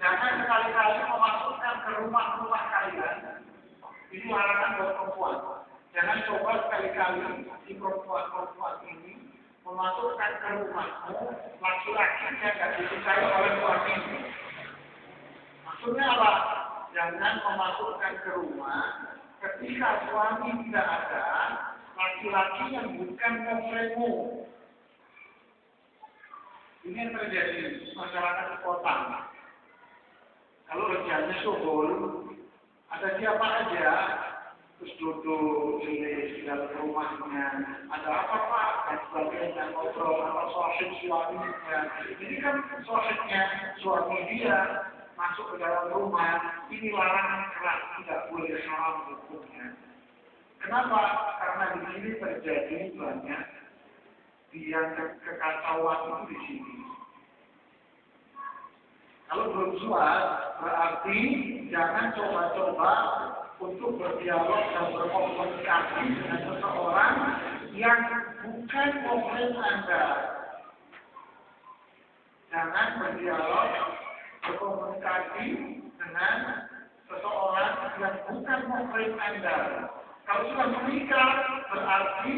Jangan sekali-kali memasukkan ke rumah-rumah kalian. Ini larangan buat perempuan. Jangan coba sekali-kali si perempuan-perempuan ini memasukkan ke rumahmu laki-laki yang tidak disukai oleh suaminya. Maksudnya apa? Jangan memasukkan ke rumah ketika suami tidak ada laki-laki yang bukan muslimmu. Ini yang terjadi di masyarakat di kota. Kalau kerjanya suhul, ada siapa aja, terus duduk di dalam rumahnya, ada apa Pak, dan sebagainya, ngobrol atau sahib suaminya. Ini kan sahibnya suami dia masuk ke dalam rumah, ini larangan keras, tidak boleh haram hukumnya. Kenapa? Karena di sini terjadi banyak yang kekacauan itu di sini. Kalau belum suat, berarti jangan coba-coba untuk berdialog dan berkomunikasi dengan seseorang yang bukan muslim Anda. Jangan berdialog, berkomunikasi dengan seseorang yang bukan muslim Anda. Kalau sudah menikah, berarti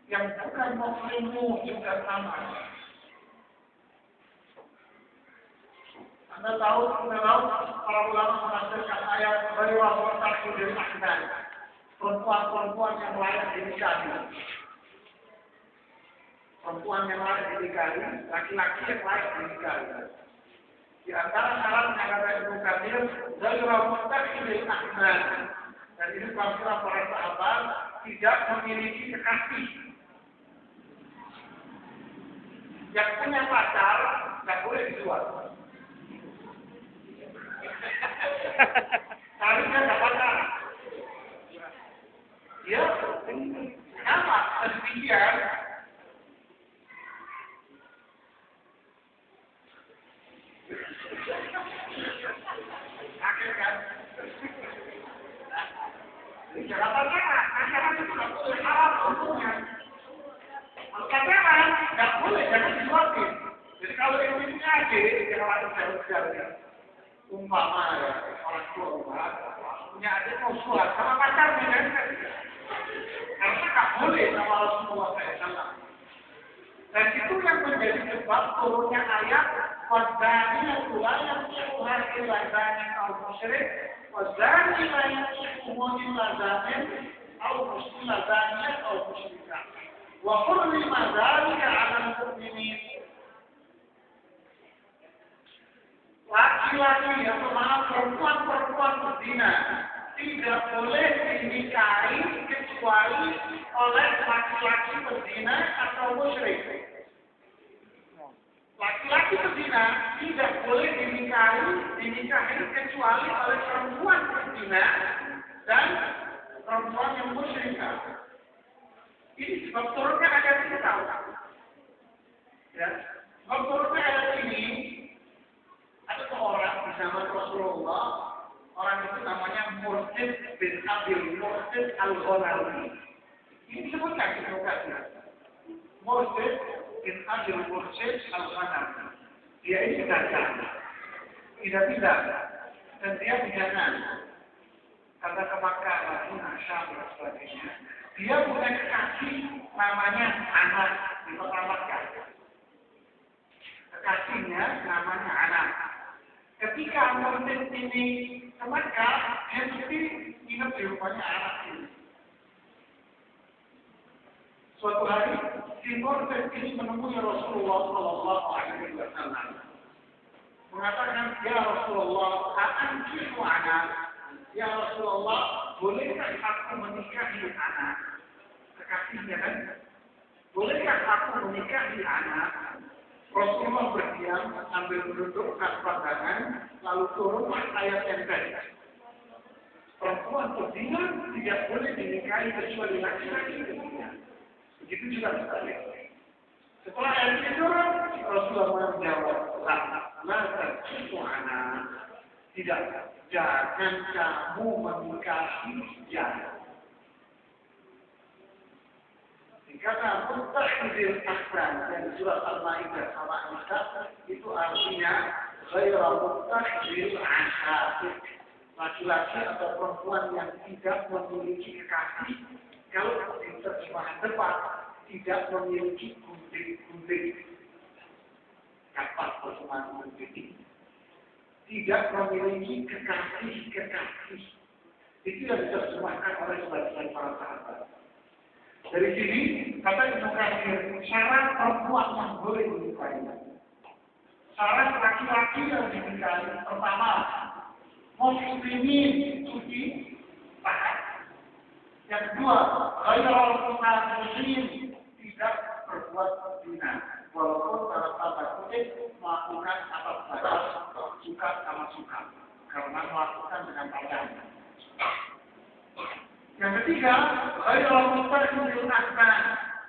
yang bukan muslimmu juga sama. Anda tahu para ulama menafsirkan ayat bahwa takdir ahdan, perempuan-perempuan yang layak dinikahi. Perempuan yang layak dinikahi, laki-laki yang layak dinikahi. Di antara syaratnya kata Ibnu Katsir, bahwa takdir ahdan. Dan ini tafsiran para sahabat tidak memiliki kekasih. Yang punya pacar tidak boleh dijual. Seharusnya tidak pacar. Ya, kenapa demikian? Akhir kan? Jangan pacaran, pacaran itu tidak boleh haram hukumnya. Kalau pacaran tidak boleh, jangan disuapin. Jadi kalau yang punya adik, jangan jauh-jauh. Umpama ya, orang tua punya adik mau suap sama pacarnya kan? Karena tidak boleh sama Rasulullah SAW. Dan itu yang menjadi sebab turunnya ayat wadzani la yankihuha illa zanin aw musyrik wadzani la yankihuhu illa zanin aw muslimin aw musyrikah wa hurrima dzalika 'ala al-mu'minin. Laki-laki atau maaf perempuan-perempuan berzina tidak boleh dinikahi kecuali oleh laki-laki berzina atau musyrik. Laki-laki berzina tidak boleh dinikahi kecuali oleh perempuan berzina dan perempuan yang musyrik. Ini sebab turunnya ayat ini tahu. Ya, sebab turunnya ayat ini ada seorang di zaman Rasulullah, orang itu namanya Mursid bin Abil Mursid Al-Ghanawi. Ini disebutkan di lokasinya. Mursid bin Abil Mursid Al-Ghanawi. Dia ini dagang, tidak dan dia bidangan. Kata ke Makkah, Madinah, Syam dan sebagainya. Dia punya kekasih namanya Anas di kota Makkah. Kekasihnya namanya Anas. Ketika Mursid ini ke Makkah, dia mesti ingat di rumahnya anak ini. Suatu hari, si Mursid ini menemui Rasulullah SAW. Mengatakan, ya Rasulullah, ankihu anak. Ya Rasulullah, bolehkah aku menikahi anak? Kekasihnya kan? Bolehkah aku menikahi anak? Rasulullah berdiam sambil mendudukkan pandangan, lalu turunlah ayat yang tadi. Perempuan berzina tidak boleh dinikahi kecuali laki-laki berzina. Begitu juga sebaliknya. Setelah ayat ini turun, Rasulullah menjawab, itu anak. Tidak, jangan kamu menikahi dia. Kata mutakhidil ahsan dan surat Al-Maidah sama Al-Maidah itu artinya ghairu muttakhidil akhir. Laki-laki atau perempuan yang tidak memiliki kekasih, kalau di terjemahan depan tidak memiliki gunting-gunting. Kapan terjemahan gunting? Tidak memiliki kekasih. Itu yang diterjemahkan oleh sebagian para sahabat. Dari sini kata Ibnu Katsir, syarat perempuan yang boleh dinikahi. Syarat laki-laki yang dinikahi pertama, muslimin suci taat. Yang kedua, ghairul munafiqin, tidak berbuat zina. Walaupun dalam tanda kutip melakukan atas batas suka sama suka, karena melakukan dengan pacarnya. Yang ketiga, ghairul muttakhidil akhdan,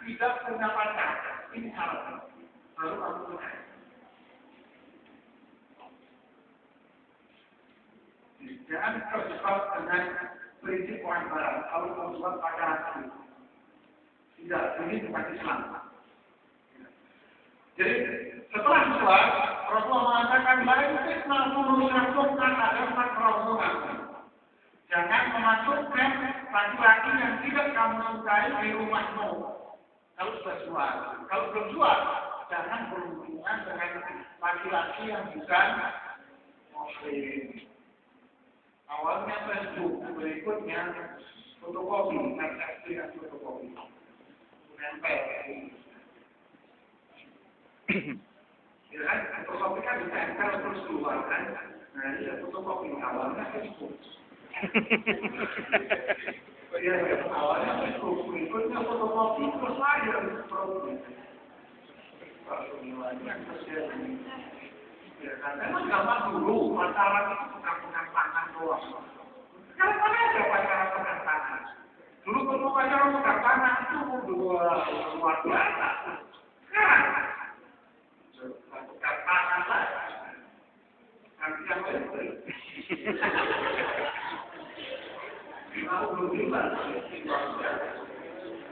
tidak punya pacar. Ini syaratnya. Lalu kamu tunai. Jangan terjebak dengan prinsip orang barat. Kalau mau buat pacaran, tidak, ini bukan Islam. Jadi setelah sholat, Rasulullah mengatakan baik memasukkan ada makrohungan. Jangan memasukkan laki-laki yang tidak kamu sukai di rumahmu. Kalau sudah jual, kalau belum jual, jangan berhubungan dengan laki-laki yang bukan muslim. Awalnya Facebook, berikutnya fotokopi, transaksi dan fotokopi. Nempel. Ya kan, fotokopi kan ditempel terus keluar kan. Nah ini fotokopi awalnya Facebook. Ya, awalnya Facebook, berikutnya fotokopi terus lagi fotokopi. Ya kan, memang zaman dulu pacaran itu bukan tangan doang. Sekarang mana ada pacaran pegang tangan? Dulu kalau pacaran pegang tangan itu luar biasa. Sekarang pegang tangan saja. Nanti yang lain beri. Mau belum juga.